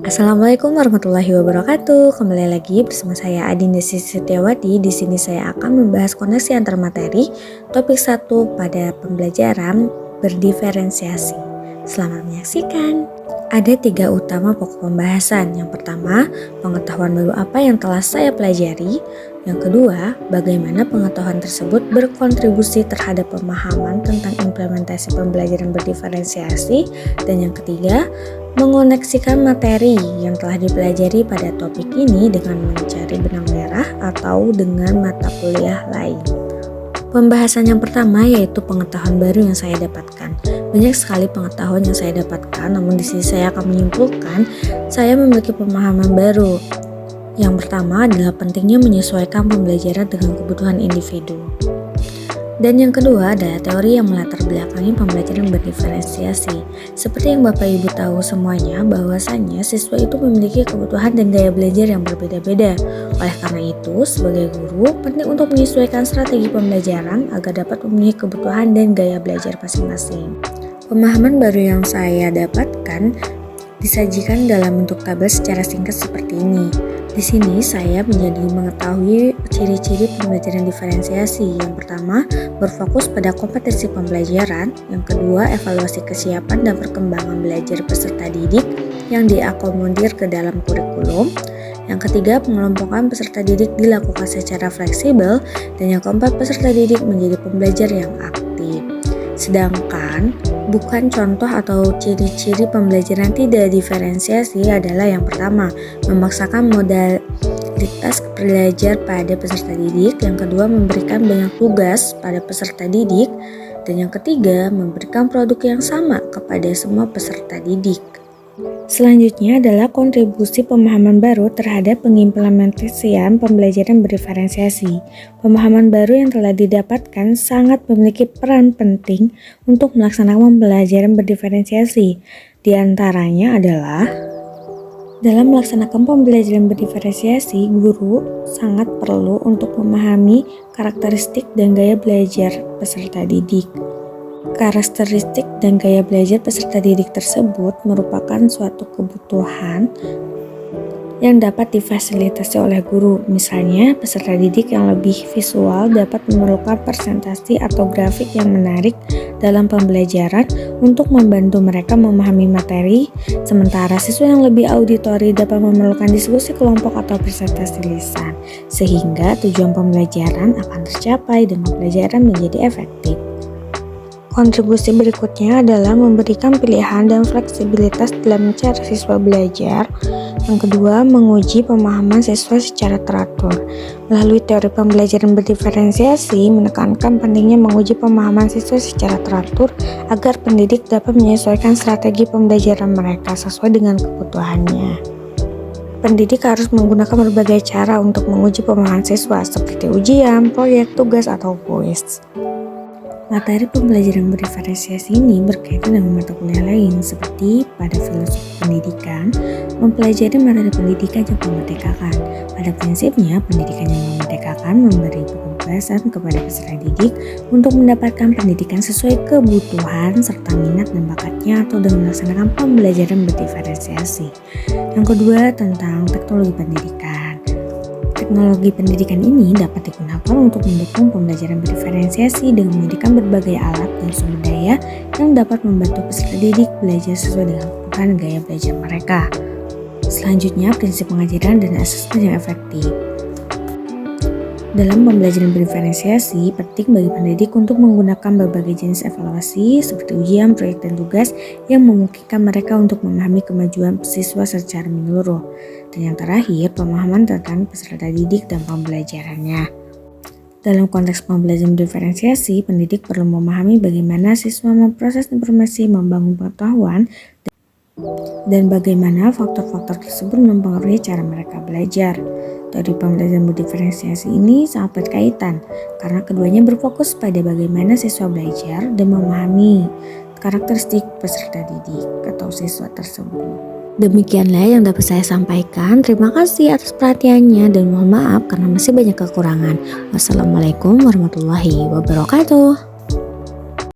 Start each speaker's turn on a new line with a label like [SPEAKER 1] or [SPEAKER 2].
[SPEAKER 1] Assalamualaikum warahmatullahi wabarakatuh. Kembali lagi bersama saya Adinda Setiawati. Di sini saya akan membahas koneksi antar materi topik 1 pada pembelajaran berdiferensiasi. Selamat menyaksikan. Ada 3 utama pokok pembahasan. Yang pertama, pengetahuan baru apa yang telah saya pelajari. Yang kedua, bagaimana pengetahuan tersebut berkontribusi terhadap pemahaman tentang implementasi pembelajaran berdiferensiasi. Dan yang ketiga, mengoneksikan materi yang telah dipelajari pada topik ini dengan mencari benang merah atau dengan mata kuliah lain. Pembahasan yang pertama yaitu pengetahuan baru yang saya dapatkan. Banyak sekali pengetahuan yang saya dapatkan, namun di sini saya akan menyimpulkan saya memiliki pemahaman baru. Yang pertama adalah pentingnya menyesuaikan pembelajaran dengan kebutuhan individu. Dan yang kedua adalah teori yang melatar belakangi pembelajaran berdiferensiasi. Seperti yang Bapak Ibu tahu semuanya, bahwasannya siswa itu memiliki kebutuhan dan gaya belajar yang berbeda-beda. Oleh karena itu, sebagai guru, penting untuk menyesuaikan strategi pembelajaran agar dapat memenuhi kebutuhan dan gaya belajar masing-masing. Pemahaman baru yang saya dapatkan disajikan dalam bentuk tabel secara singkat seperti ini. Di sini saya menjadi mengetahui ciri-ciri pembelajaran diferensiasi. Yang pertama, berfokus pada kompetensi pembelajaran. Yang kedua, evaluasi kesiapan dan perkembangan belajar peserta didik yang diakomodir ke dalam kurikulum. Yang ketiga, pengelompokan peserta didik dilakukan secara fleksibel. Dan yang keempat, peserta didik menjadi pembelajar yang aktif. Sedangkan bukan contoh atau ciri-ciri pembelajaran tidak diferensiasi adalah yang pertama, memaksakan modalitas belajar pada peserta didik. Yang kedua, memberikan banyak tugas pada peserta didik. Dan yang ketiga, memberikan produk yang sama kepada semua peserta didik. Selanjutnya adalah kontribusi pemahaman baru terhadap pengimplementasian pembelajaran berdiferensiasi. Pemahaman baru yang telah didapatkan sangat memiliki peran penting untuk melaksanakan pembelajaran berdiferensiasi. Di antaranya adalah dalam melaksanakan pembelajaran berdiferensiasi, guru sangat perlu untuk memahami karakteristik dan gaya belajar peserta didik. Karakteristik dan gaya belajar peserta didik tersebut merupakan suatu kebutuhan yang dapat difasilitasi oleh guru. Misalnya, peserta didik yang lebih visual dapat memerlukan presentasi atau grafik yang menarik dalam pembelajaran untuk membantu mereka memahami materi, sementara siswa yang lebih auditori dapat memerlukan diskusi kelompok atau presentasi lisan, sehingga tujuan pembelajaran akan tercapai dan pembelajaran menjadi efektif. Kontribusi berikutnya adalah memberikan pilihan dan fleksibilitas dalam cara siswa belajar. Yang kedua, menguji pemahaman siswa secara teratur. Melalui teori pembelajaran berdiferensiasi, menekankan pentingnya menguji pemahaman siswa secara teratur agar pendidik dapat menyesuaikan strategi pembelajaran mereka sesuai dengan kebutuhannya. Pendidik harus menggunakan berbagai cara untuk menguji pemahaman siswa seperti ujian, proyek, tugas, atau kuis. Materi pembelajaran berdiferensiasi ini berkaitan dengan mata kuliah lain seperti pada filosofi pendidikan, mempelajari materi pendidikan yang memerdekakan. Pada prinsipnya, pendidikan yang memerdekakan memberi kebebasan kepada peserta didik untuk mendapatkan pendidikan sesuai kebutuhan serta minat dan bakatnya atau dengan melaksanakan pembelajaran berdiferensiasi. Yang kedua, tentang teknologi pendidikan. Teknologi pendidikan ini dapat digunakan untuk mendukung pembelajaran berdiferensiasi dengan menyediakan berbagai alat dan sumber daya yang dapat membantu peserta didik belajar sesuai dengan kebutuhan gaya belajar mereka. Selanjutnya, prinsip pengajaran dan asesmen yang efektif. Dalam pembelajaran berdiferensiasi, penting bagi pendidik untuk menggunakan berbagai jenis evaluasi seperti ujian, proyek, dan tugas yang memungkinkan mereka untuk memahami kemajuan siswa secara menyeluruh. Dan yang terakhir, pemahaman tentang peserta didik dan pembelajarannya. Dalam konteks pembelajaran diferensiasi, pendidik perlu memahami bagaimana siswa memproses informasi, membangun pengetahuan, dan bagaimana faktor-faktor tersebut mempengaruhi cara mereka belajar. Teori pembelajaran berdiferensiasi ini sangat berkaitan karena keduanya berfokus pada bagaimana siswa belajar dan memahami karakteristik peserta didik atau siswa tersebut. Demikianlah yang dapat saya sampaikan. Terima kasih atas perhatiannya dan mohon maaf karena masih banyak kekurangan. Wassalamualaikum warahmatullahi wabarakatuh.